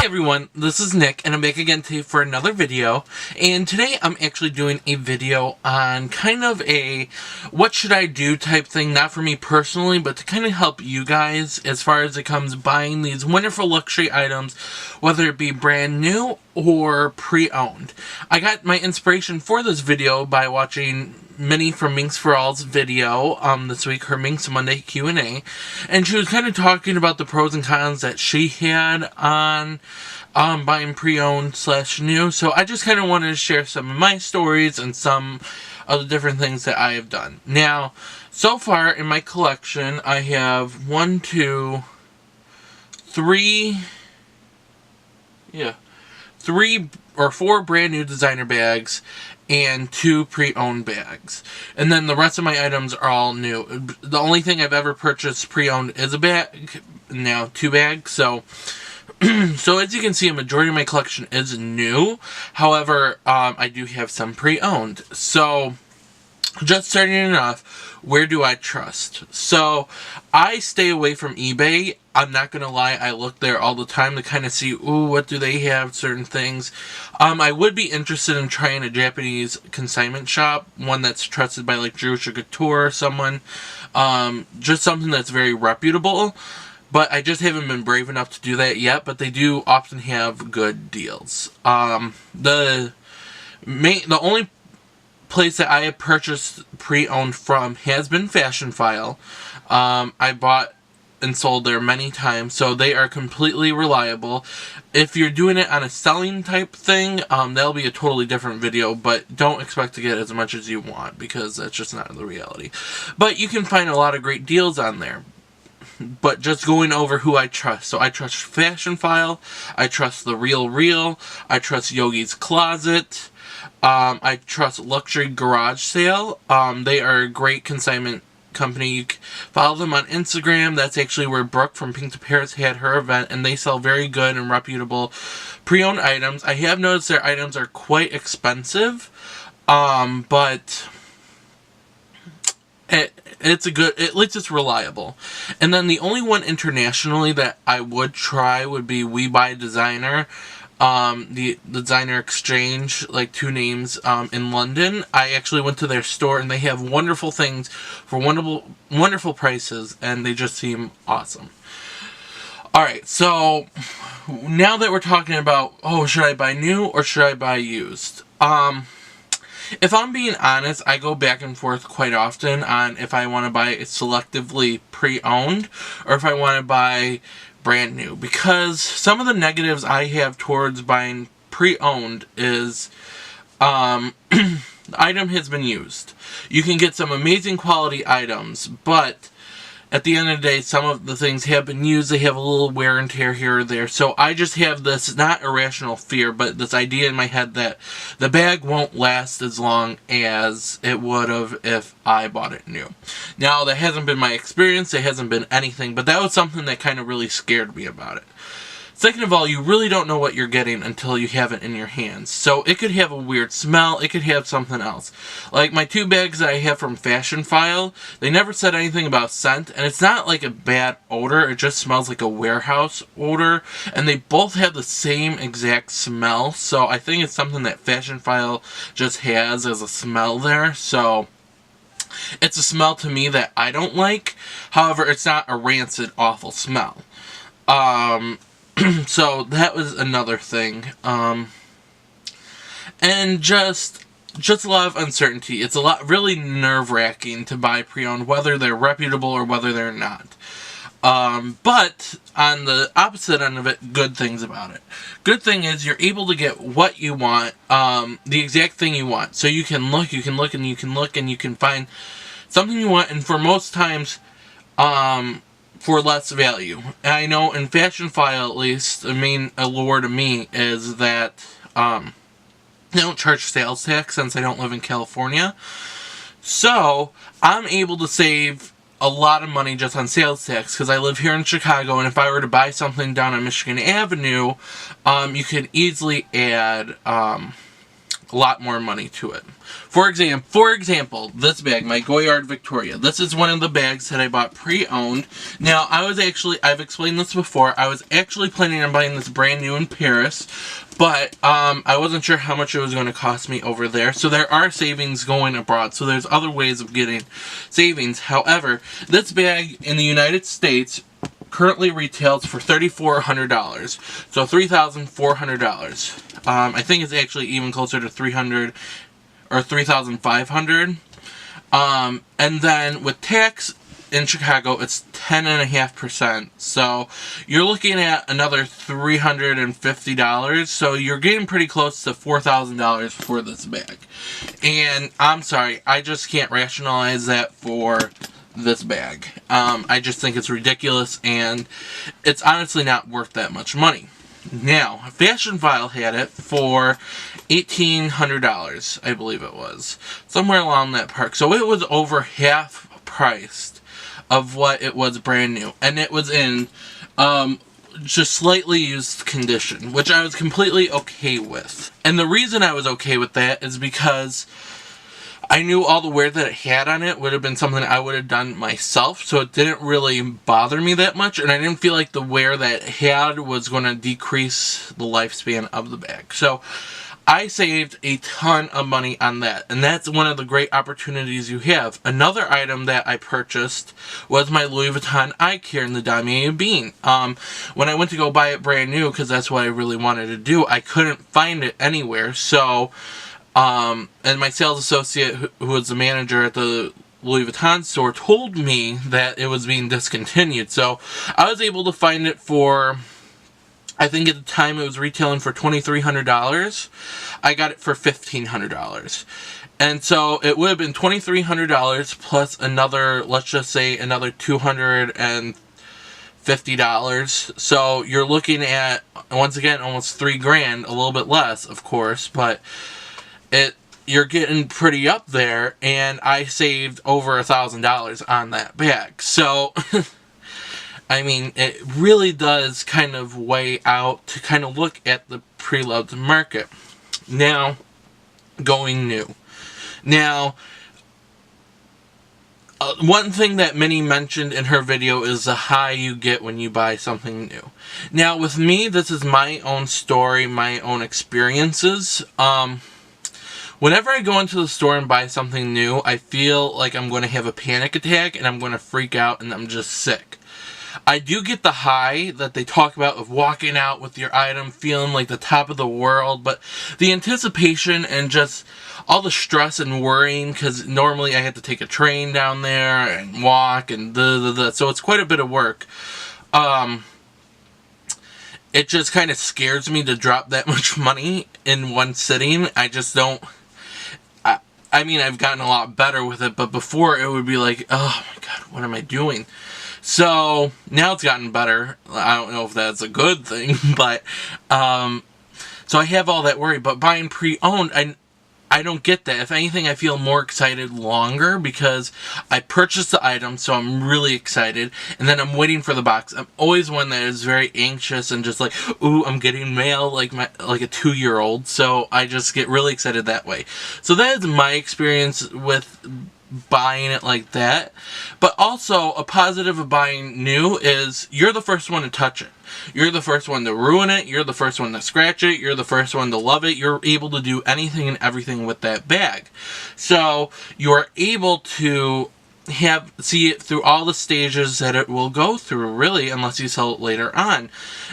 everyone, this is Nick, and I'm back again today for another video. And today I'm actually doing a video on kind of a what should I do type thing, not for me personally, but to kind of help you guys as far as it comes buying these wonderful luxury items, whether it be brand new or pre-owned. I got my inspiration for this video by watching Minnie from Minx for All's video this week, her Minx Monday Q&A, and she was kind of talking about the pros and cons that she had on buying pre-owned / new. So I just kind of wanted to share some of my stories and some of the different things that I have done. Now, so far in my collection, I have 3 or 4 brand new designer bags and 2 pre-owned bags. And then the rest of my items are all new. The only thing I've ever purchased pre-owned is a bag, now 2 bags. So as you can see, a majority of my collection is new. However, I do have some pre-owned. So just starting it off, where do I trust? So I stay away from eBay. I'm not going to lie, I look there all the time to kind of see, ooh, what do they have, certain things. I would be interested in trying a Japanese consignment shop, one that's trusted by like Jewish Couture or someone. Just something that's very reputable. But I just haven't been brave enough to do that yet, but they do often have good deals. The only place that I have purchased pre-owned from has been Fashion File. I bought and sold there many times, so they are completely reliable. If you're doing it on a selling type thing, that'll be a totally different video, but don't expect to get as much as you want, because that's just not the reality. But you can find a lot of great deals on there. But just going over who I trust. So I trust Fashion File, I trust The Real, I trust Yogi's Closet, I trust Luxury Garage Sale. They are a great consignment company. You can follow them on Instagram. That's actually where Brooke from Pink to Paris had her event, and they sell very good and reputable pre-owned items. I have noticed their items are quite expensive, but it's a good, at least it's reliable. And then the only one internationally that I would try would be We Buy Designer. The Designer Exchange, like 2 names, in London. I actually went to their store, and they have wonderful things for wonderful prices, and they just seem awesome. Alright, so now that we're talking about, oh, should I buy new or should I buy used? If I'm being honest, I go back and forth quite often on if I want to buy selectively pre-owned or if I want to buy brand new, because some of the negatives I have towards buying pre-owned is the item has been used. You can get some amazing quality items, but at the end of the day, some of the things have been used. They have a little wear and tear here or there. So I just have this, not irrational fear, but this idea in my head that the bag won't last as long as it would have if I bought it new. Now, that hasn't been my experience. It hasn't been anything, but that was something that kind of really scared me about it. Second of all, you really don't know what you're getting until you have it in your hands. So it could have a weird smell. It could have something else. Like my 2 bags that I have from Fashion File, they never said anything about scent. And it's not like a bad odor. It just smells like a warehouse odor. And they both have the same exact smell. So I think it's something that Fashion File just has as a smell there. So it's a smell to me that I don't like. However, it's not a rancid, awful smell. So that was another thing, and just a lot of uncertainty. It's really nerve-wracking to buy pre-owned, whether they're reputable or whether they're not. But on the opposite end of it, good things about it. Good thing is you're able to get what you want, the exact thing you want. So you can look, and you can find something you want, and for most times, for less value. And I know in Fashion File, at least, the main allure to me is that they don't charge sales tax since I don't live in California. So I'm able to save a lot of money just on sales tax because I live here in Chicago, and if I were to buy something down on Michigan Avenue, you could easily add a lot more money to it. For example, this bag, my Goyard Victoria. This is one of the bags that I bought pre-owned. Now, I've explained this before, I was actually planning on buying this brand new in Paris, but I wasn't sure how much it was going to cost me over there. So there are savings going abroad. So there's other ways of getting savings. However, this bag in the United States currently retails for $3,400. So $3,400. I think it's actually even closer to $300 or $3,500. And then with tax in Chicago, it's 10.5%. So you're looking at another $350. So you're getting pretty close to $4,000 for this bag. And I'm sorry, I just can't rationalize that for this bag. I just think it's ridiculous, and it's honestly not worth that much money. Now, Fashion File had it for $1,800, I believe it was. Somewhere along that park. So it was over half priced of what it was brand new. And it was in just slightly used condition, which I was completely okay with. And the reason I was okay with that is because I knew all the wear that it had on it would have been something I would have done myself, so it didn't really bother me that much, and I didn't feel like the wear that it had was going to decrease the lifespan of the bag. So I saved a ton of money on that, and that's one of the great opportunities you have. Another item that I purchased was my Louis Vuitton eye care in the Damier Ebene. When I went to go buy it brand new, because that's what I really wanted to do, I couldn't find it anywhere, so and my sales associate, who was the manager at the Louis Vuitton store, told me that it was being discontinued. So I was able to find it for, I think at the time it was retailing for $2,300. I got it for $1,500. And so it would have been $2,300 plus another, let's just say another $250. So you're looking at, once again, almost $3,000, a little bit less, of course, but you're getting pretty up there, and I saved over $1,000 on that bag. So, I mean, it really does kind of weigh out to kind of look at the pre-loved market. Now, going new. Now, one thing that Minnie mentioned in her video is the high you get when you buy something new. Now, with me, this is my own story, my own experiences. Whenever I go into the store and buy something new, I feel like I'm going to have a panic attack and I'm going to freak out and I'm just sick. I do get the high that they talk about of walking out with your item feeling like the top of the world, but the anticipation and just all the stress and worrying, because normally I have to take a train down there and walk and so it's quite a bit of work. It just kind of scares me to drop that much money in one sitting. I just don't. I mean, I've gotten a lot better with it, but before it would be like, oh my god, what am I doing? So now it's gotten better. I don't know if that's a good thing, but so I have all that worry. But buying pre-owned, I don't get that. If anything, I feel more excited longer because I purchased the item, so I'm really excited, and then I'm waiting for the box. I'm always one that is very anxious and just like, ooh, I'm getting mail like a 2-year-old, so I just get really excited that way. So that is my experience with buying it like that. But also, a positive of buying new is you're the first one to touch it. You're the first one to ruin it. You're the first one to scratch it. You're the first one to love it. You're able to do anything and everything with that bag. So you're able to see it through all the stages that it will go through, really, unless you sell it later on.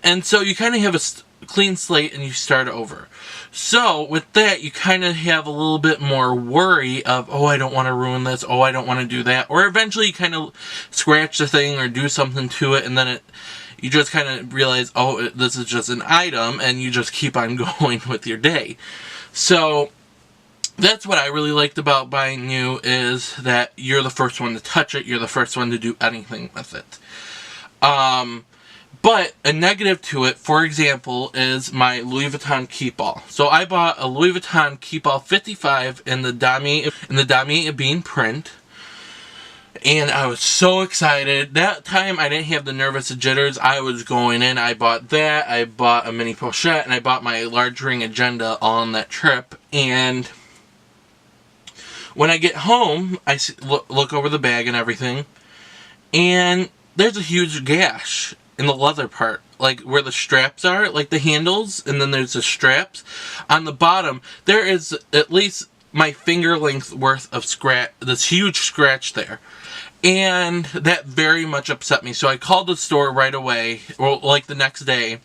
And so you kind of have a clean slate and you start over. So with that, you kind of have a little bit more worry of, oh, I don't want to ruin this, oh, I don't want to do that, or eventually you kind of scratch the thing or do something to it, and then you just kind of realize, oh, this is just an item, and you just keep on going with your day. So that's what I really liked about buying new, is that you're the first one to touch it, you're the first one to do anything with it. But a negative to it, for example, is my Louis Vuitton Keepall. So I bought a Louis Vuitton Keepall 55 in the Damier Ebene print. And I was so excited. That time I didn't have the nervous jitters. I was going in. I bought that. I bought a mini pochette. And I bought my large ring agenda all on that trip. And when I get home, I look over the bag and everything, and there's a huge gash in the leather part, like where the straps are, like the handles, and then there's the straps. On the bottom, there is at least my finger length worth of scratch, this huge scratch there. And that very much upset me. So I called the store right away, or like the next day,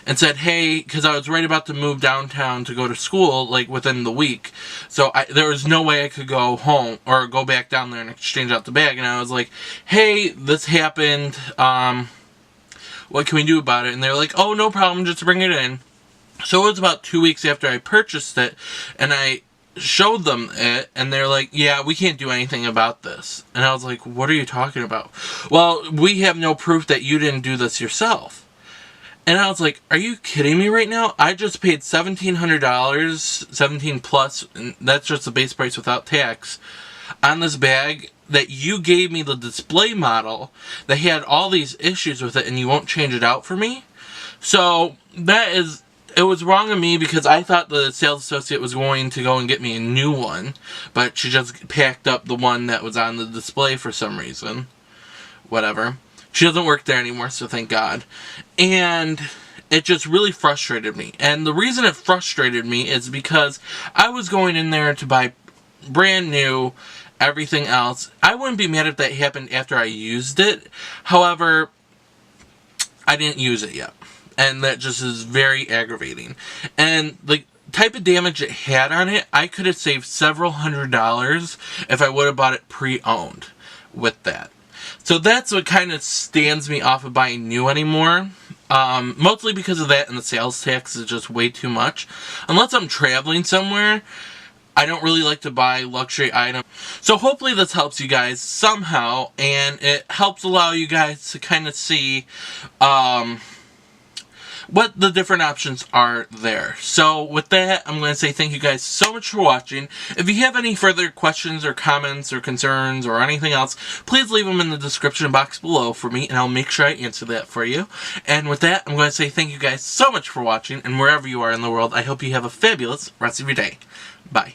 and said, hey, because I was right about to move downtown to go to school, like within the week. So there was no way I could go home or go back down there and exchange out the bag. And I was like, hey, this happened. What can we do about it? And they're like, oh, no problem, just bring it in. So it was about 2 weeks after I purchased it, and I showed them it, and they're like, yeah, we can't do anything about this. And I was like, what are you talking about? Well, we have no proof that you didn't do this yourself. And I was like, are you kidding me right now? I just paid $1,700, 17 plus, and that's just the base price without tax, on this bag that you gave me the display model that had all these issues with it, and you won't change it out for me? So it was wrong of me, because I thought the sales associate was going to go and get me a new one, but she just packed up the one that was on the display for some reason. Whatever. She doesn't work there anymore, so thank God. And it just really frustrated me. And the reason it frustrated me is because I was going in there to buy brand new everything else. I wouldn't be mad if that happened after I used it. However, I didn't use it yet. And that just is very aggravating. And the type of damage it had on it, I could have saved several $100s if I would have bought it pre-owned with that. So that's what kind of stands me off of buying new anymore. Mostly because of that, and the sales tax is just way too much. Unless I'm traveling somewhere, I don't really like to buy luxury items. So hopefully this helps you guys somehow, and it helps allow you guys to kind of see what the different options are there. So with that, I'm going to say thank you guys so much for watching. If you have any further questions or comments or concerns or anything else, please leave them in the description box below for me, and I'll make sure I answer that for you. And with that, I'm going to say thank you guys so much for watching, and wherever you are in the world, I hope you have a fabulous rest of your day. Bye.